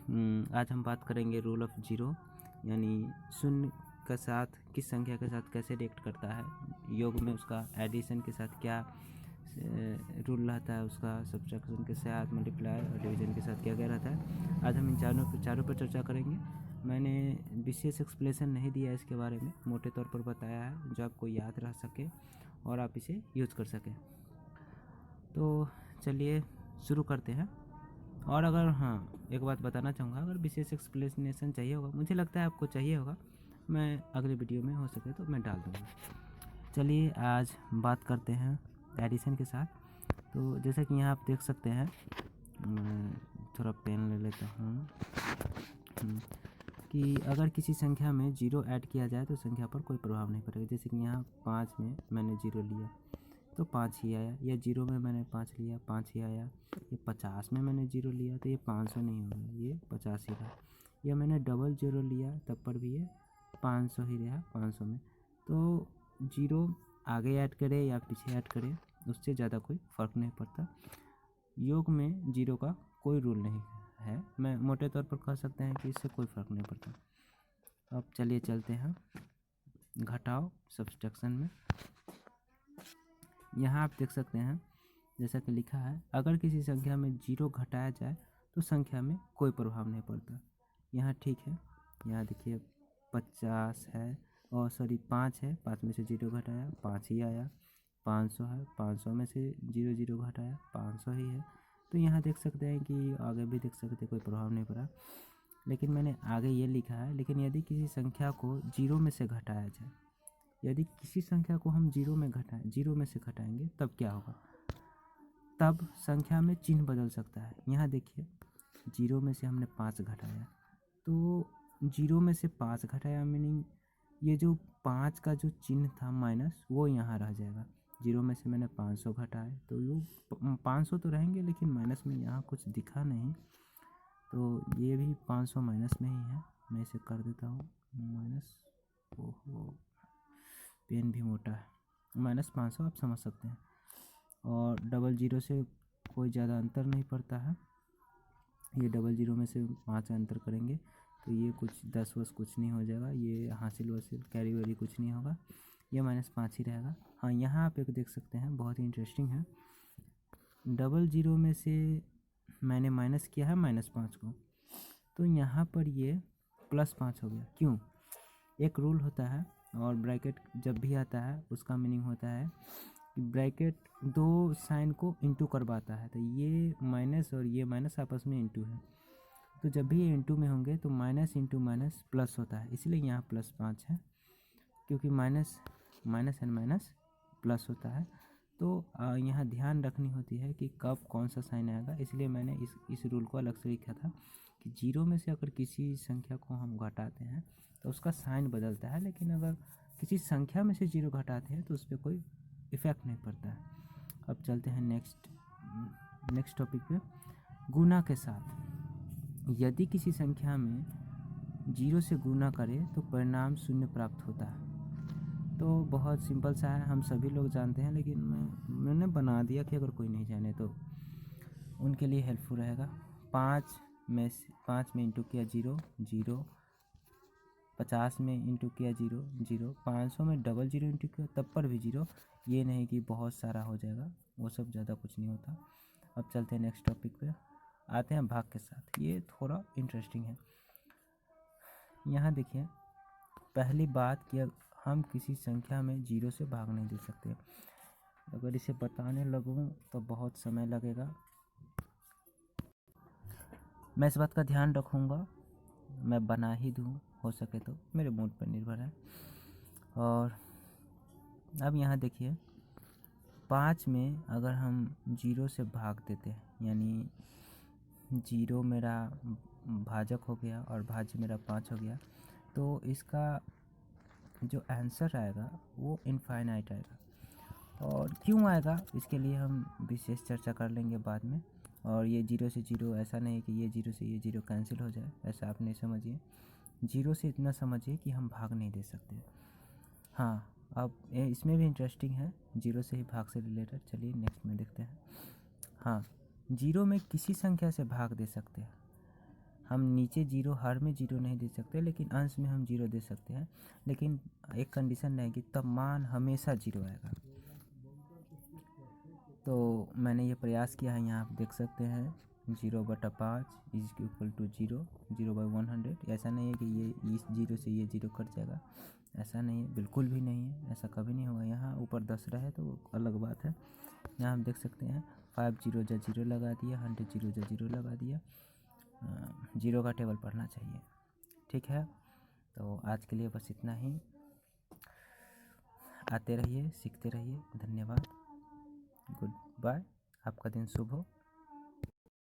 आज हम बात करेंगे रूल ऑफ ज़ीरो, यानी शून्य के साथ किस संख्या के साथ कैसे रिएक्ट करता है। योग में उसका एडिशन के साथ क्या रूल रहता है, उसका सब्ट्रैक्शन के साथ, मल्टीप्लाई और डिवीजन के साथ क्या क्या रहता है। आज हम इन चारों पर चर्चा करेंगे। मैंने विशेष एक्सप्लेनेशन नहीं दिया इसके बारे में, मोटे तौर पर बताया है जो आपको याद रह सके और आप इसे यूज़ कर सकें। तो चलिए शुरू करते हैं। और अगर एक बात बताना चाहूँगा, अगर विशेष एक्सप्लेनेशन चाहिए होगा, मुझे लगता है आपको चाहिए होगा, मैं अगले वीडियो में हो सके तो मैं डाल दूँगा। चलिए आज बात करते हैं एडिशन के साथ। तो जैसा कि यहाँ आप देख सकते हैं, थोड़ा पेन ले लेता हूँ कि अगर किसी संख्या में 0 ऐड किया जाए तो संख्या पर कोई प्रभाव नहीं पड़ेगा। जैसे कि यहाँ 5 में मैंने 0 लिया तो 5 ही आया, या 0 में मैंने 5 लिया 5 ही आया, ये 50 में मैंने 0 लिया तो ये 500 नहीं होगा, ये 50 ही रहा, या मैंने डबल 0 लिया तब पर भी ये 500 ही रहा 500 में। तो 0 आगे ऐड करे या पीछे ऐड करे उससे ज़्यादा कोई फ़र्क नहीं पड़ता। योग में 0 का कोई रूल नहीं है, मैं मोटे तौर पर कह सकते हैं कि इससे कोई फ़र्क नहीं पड़ता। अब चलिए चलते हैं घटाव सब्ट्रैक्शन में। यहाँ आप देख सकते हैं जैसा कि लिखा है, अगर किसी संख्या में 0 घटाया जाए तो संख्या में कोई प्रभाव नहीं पड़ता। यहाँ ठीक है, यहाँ देखिए 50 है और 5 है, 5 में से 0 घटाया 5 ही आया। 500 है, 500 में से 0 घटाया 500 ही है। तो यहाँ देख सकते हैं कि आगे भी देख सकते हैं कोई प्रभाव नहीं पड़ा, लेकिन मैंने आगे ये लिखा है, लेकिन यदि किसी संख्या को 0 में से घटाया जाए, यदि किसी संख्या को हम 0 में से घटाएंगे तब क्या होगा, तब संख्या में चिन्ह बदल सकता है। यहाँ देखिए 0 में से हमने 5 घटाया, तो 0 में से 5 घटाया मीनिंग ये जो 5 का जो चिन्ह था माइनस वो यहाँ रह जाएगा। 0 में से मैंने 500 घटाए तो वो 500 तो रहेंगे, लेकिन माइनस में यहाँ कुछ दिखा नहीं, तो ये भी 500 माइनस में ही है। मैं इसे कर देता हूँ माइनस, ओहो पेन भी मोटा है, -500 आप समझ सकते हैं। और डबल 0 से कोई ज़्यादा अंतर नहीं पड़ता है, ये डबल 0 में से 5 अंतर करेंगे तो ये कुछ 10 वस कुछ नहीं हो जाएगा, ये हासिल वसिल कैरी वैरी कुछ नहीं होगा, ये -5 ही रहेगा। हाँ यहाँ आप एक देख सकते हैं, बहुत ही इंटरेस्टिंग है, डबल 0 में से मैंने माइनस किया है -5 को, तो यहाँ पर ये +5 हो गया। क्यों? एक रूल होता है, और ब्रैकेट जब भी आता है उसका मीनिंग होता है कि ब्रैकेट दो साइन को इंटू करवाता है, तो ये माइनस और ये माइनस आपस में इंटू है, तो जब भी ये इंटू में होंगे तो माइनस इंटू माइनस प्लस होता है, इसलिए यहाँ +5 है, क्योंकि माइनस एंड माइनस प्लस होता है। तो यहाँ ध्यान रखनी होती है कि कब कौन सा साइन आएगा, इसलिए मैंने इस रूल को अलग से लिखा था कि 0 में से अगर किसी संख्या को हम घटाते हैं तो उसका साइन बदलता है, लेकिन अगर किसी संख्या में से 0 घटाते हैं तो उस पर कोई इफ़ेक्ट नहीं पड़ता है। अब चलते हैं नेक्स्ट टॉपिक पे, गुना के साथ। यदि किसी संख्या में 0 से गुना करें तो परिणाम 0 प्राप्त होता है। तो बहुत सिंपल सा है, हम सभी लोग जानते हैं, लेकिन मैंने बना दिया कि अगर कोई नहीं जाने तो उनके लिए हेल्पफुल रहेगा। 5 में इंटू किया 0 0, 50 में इंटू किया 0 0, 500 में डबल 0 इंटू किया तब पर भी 0, ये नहीं कि बहुत सारा हो जाएगा, वो सब ज़्यादा कुछ नहीं होता। अब चलते हैं नेक्स्ट टॉपिक पे, आते हैं भाग के साथ। ये थोड़ा इंटरेस्टिंग है। यहाँ देखिए, पहली बात कि हम किसी संख्या में 0 से भाग नहीं दे सकते। अगर इसे बताने लगूँ तो बहुत समय लगेगा, मैं इस बात का ध्यान रखूँगा, मैं बना ही दूँ हो सके तो, मेरे मूड पर निर्भर है। और अब यहाँ देखिए, 5 में अगर हम 0 से भाग देते हैं, यानी 0 मेरा भाजक हो गया और भाज्य मेरा 5 हो गया, तो इसका जो आंसर आएगा वो इनफाइनाइट आएगा। और क्यों आएगा इसके लिए हम विशेष चर्चा कर लेंगे बाद में। और ये 0 से 0 ऐसा नहीं कि ये 0 से ये 0 कैंसिल हो जाए, ऐसा आप नहीं समझिए। 0 से इतना समझिए कि हम भाग नहीं दे सकते। हाँ, अब इसमें भी इंटरेस्टिंग है, 0 से ही भाग से रिलेटेड। चलिए नेक्स्ट में देखते हैं। हाँ, 0 में किसी संख्या से भाग दे सकते हैं। हम नीचे जीरो, हर में जीरो नहीं दे सकते, लेकिन अंश में हम जीरो दे सकते हैं, लेकिन एक कंडीशन रहेगी, तब मान हमेशा जीरो आएगा। तो मैंने ये प्रयास किया है, यहाँ आप देख सकते हैं 0/5 इज इक्वल टू 0, 0/100। ऐसा नहीं है कि ये इस जीरो से ये जीरो कट जाएगा, ऐसा नहीं है, बिल्कुल भी नहीं है, ऐसा कभी नहीं होगा। यहाँ ऊपर 10 रहे तो अलग बात है। यहाँ हम देख सकते हैं 5 0 जा 0 लगा दिया, 100 0 जा 0 लगा दिया। जीरो का टेबल पढ़ना चाहिए, ठीक है। तो आज के लिए बस इतना ही। आते रहिए, सीखते रहिए। धन्यवाद, गुड बाय, आपका दिन शुभ हो।